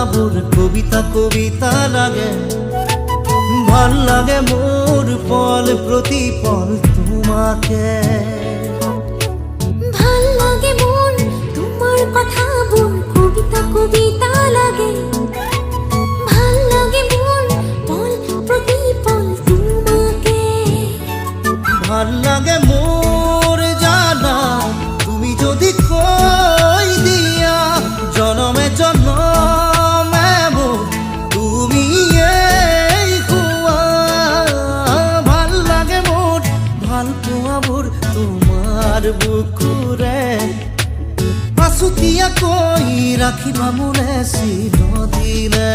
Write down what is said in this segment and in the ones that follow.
পোয়াবোৰ কবিতা কবিতা লাগে। ভাল লাগে মোর পল প্রতি পল তোমাকে। ভাল লাগে মোর তোমার কথাবোৰ কবিতা কবিতা লাগে। ভাল লাগে মোর পল প্রতি পল তোমাকে। ভাল লাগে মোর জানা তুমি যদি কই দিয়া জনমে জনমে মোর তুমি এই খুয়া। ভাল লাগে মোর ভাল পোৱাবোৰ তোমাৰ বুকুৰে আছুতীয়া কৈ ৰাখিবা মোৰে চিৰদিনে।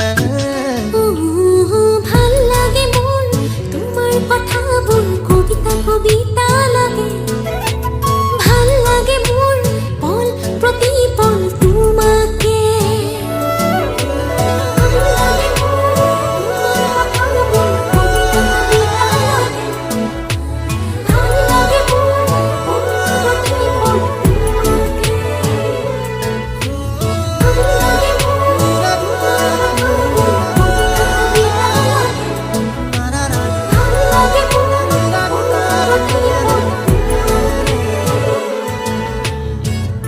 ভাল লাগে মোর তোমার কথাবোৰ কবিতা কবিতা লাগে। ভাল লাগে মোর পল প্রতি পল তোমাকে।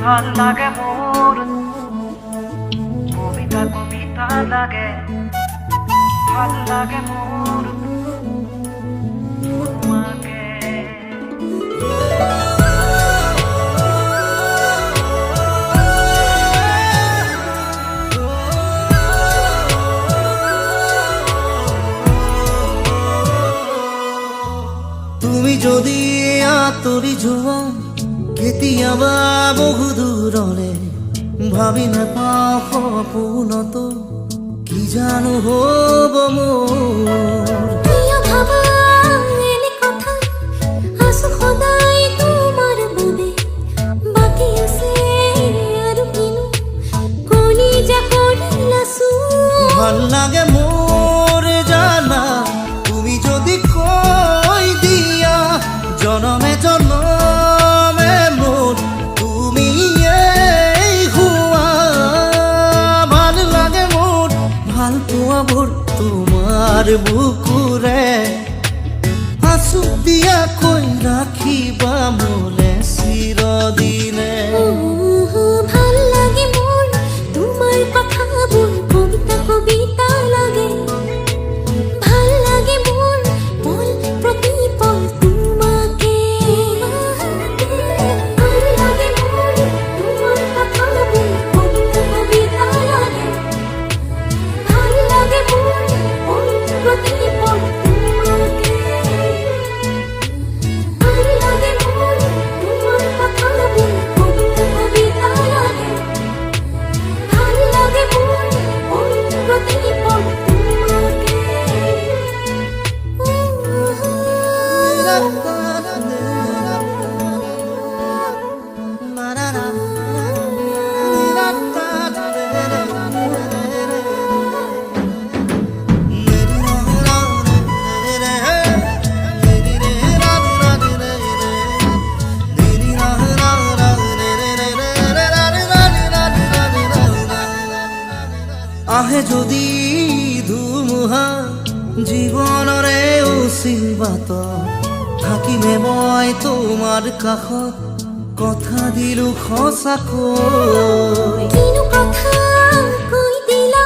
ভাল লাগে মোর তোমার কথাবোৰ কবিতা লাগে। ভাল লাগে মোর তোমাকে। তুমি যদি আঁতৰি যোৱা কেতিয়াবা বহু দূৰলে ভাবি নাপাওঁ সপোনতো কি জানো হ'ব মোৰ। প্ৰিয় ভাবা এনে কথা আছো সদায় তোমাৰ বাবে। বাকী আছে আৰু কিনো কলিজা কৰিলাছো। ভাল লাগে মোৰ জানা তুমি যদি কৈ দিয়া জনমে জনমে মোৰ তুমি এই হুৱা। ভাল লাগে মোৰ ভাল পোৱাবোৰ তোমাৰ বুকুৰে আছুতীয়াকৈ ৰাখিবা মোলে চিৰদিনে। ভাল লাগে মোর তোমার কথাবোৰ কবিতা কবিতা লাগে। ভাল লাগে মোর পল প্রতি পল তোমাকে। ভাল লাগে মোর তোমার কথাবোৰ কবিতা কবিতা লাগে। ভাল লাগে মোর পল প্রতি পল তোমাকে। ভাল লাগে মোর তোমার কথাবোৰ কবিতা কবিতা লাগে। ভাল লাগে মোর পল প্রতি পল তোমাকে। আহে যদি ধুমুহা জীৱনৰে উচিল বাত থাকিমে মই তোমাৰ কাষত কথা দিলো সঁচাকৈ। কিনো কথা কৈ দিলা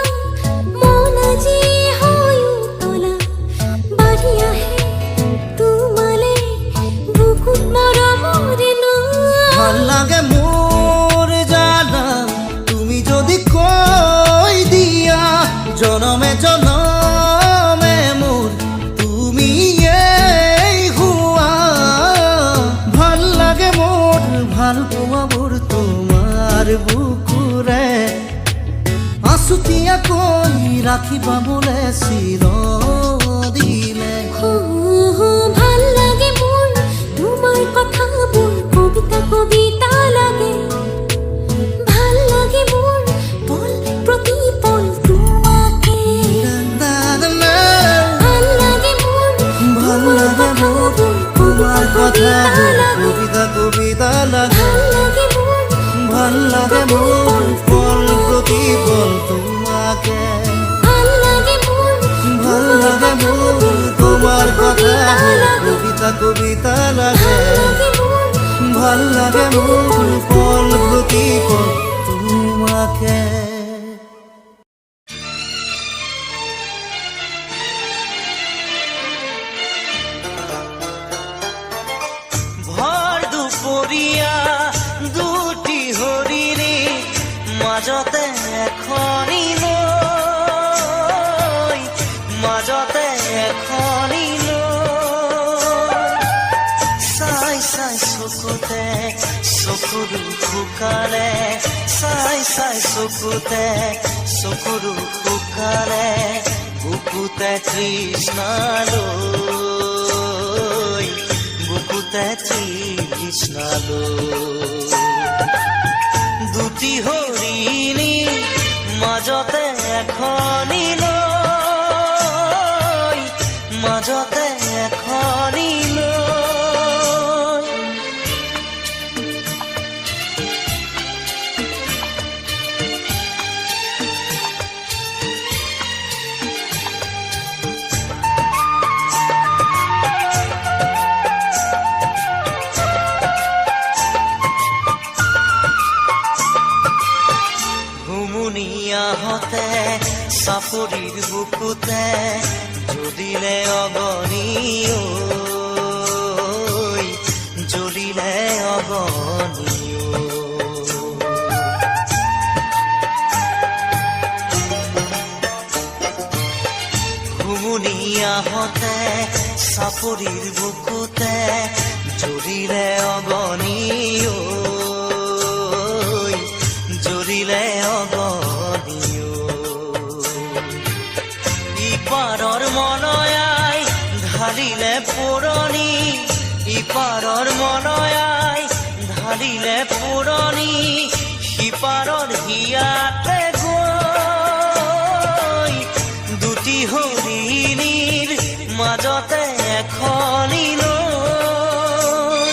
মন আজি হৈ উতলা। বাঢ়ি আহে তোমালে বুকুত মৰমৰে নৈ। ভাল লাগে মোৰ জানা তুমি যদি কৈ দিয়া জনমে জনমে মোৰ তুমি এই হুৱা। ভাল লাগে মোৰ ভাল পোৱাবোৰ তোমাৰ বুকুৰে আছুতীয়াকৈ ৰাখিবা মোলে চিৰদিনে। ভাল লাগে মোর তোমার কথাবোৰ কবিতা কবিতা লাগে। ভাল লাগে মোর পল প্রতি পল তোমাকে। ভাল লাগে মোর ভাল লাগে মোৰ তোমাৰ কথাবোৰ কবিতা কবিতা লাগে। ভাল লাগে মোর ভাল লাগে মোৰ পল প্ৰতি পল তোমাকে। কবিতা লাগে ভাল লাগে ভাল লাগে মোর মোর পল প্রতি পল তোমাকে ভৰ দুপৰীয়া দুটি হৰিণী মাজতে এখনি নৈ মাজতে এখনি নৈ চাই চাই চকুতে চকুৰো শুকালে চাই চাই চকুতে চকুৰো শুকালে বুকুতে তৃষ্ণালৈ বুকুতে তৃষ্ণালৈ দুটি হৰিণী মাজতে এখনি নৈ মাজতে এখনি নৈ হুমুনিয়াহতে চাপৰিৰ বুকুতে জ্বলিলে অগনি ঐ জ্বলিলে অগনি হুমুনিয়াহতে চাপৰিৰ বুকুতে জ্বলিলে অগনি জ্বলিলে অগনিও ইপাৰৰ মনয়াই ঢালিলে পুৰণি ইপাৰৰ মনয়াই ঢালিলে পুৰণি সিপাৰৰ হিয়াতে গৈ দুটি হৰিণীৰ মাজতে এখনি নৈ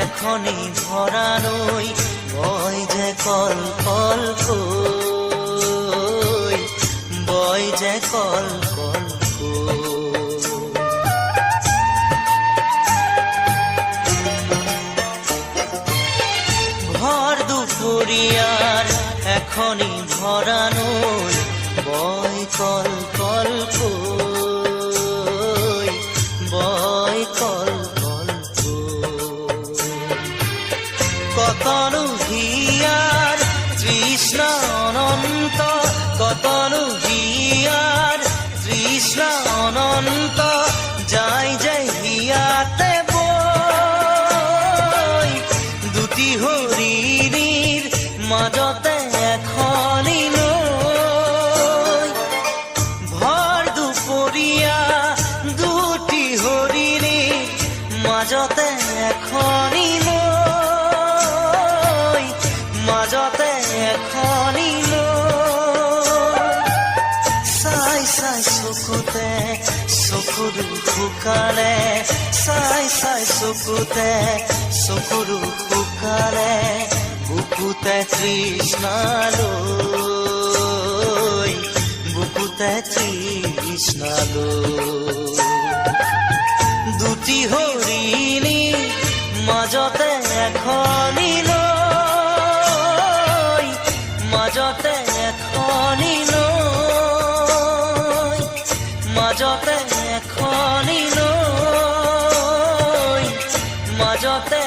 এখনি ভৰা নৈ বয় যে কল কল কৈ বয় যে কল কল ভৰ দুপৰীয়াৰ এখনি ভৰা নৈ বয় কল কল কৈ বয় কল কতনো হিয়াৰ তৃষ্ণ অনন্ত কতনো হিয়াৰ তৃষ্ণ অনন্ত যায় যে হিয়াতে বৈ দুটি হৰিণীৰ মাজতে এখনি নৈ ভৰ দুপৰীয়া দুটি হৰিণীৰ মাজতে এখনি নৈ মাজতে এখনি নৈ চাই চাই চকুতে চকুৰো শুকালে চাই চাই চকুতে চকুৰো শুকালে বুকুতে তৃষ্ণালৈ বুকুতে তৃষ্ণালৈ দুটি হৰিণী মাজতে এখনি নৈ মাজতে এখনি নৈ মাজতে এখনি নৈ মাজতে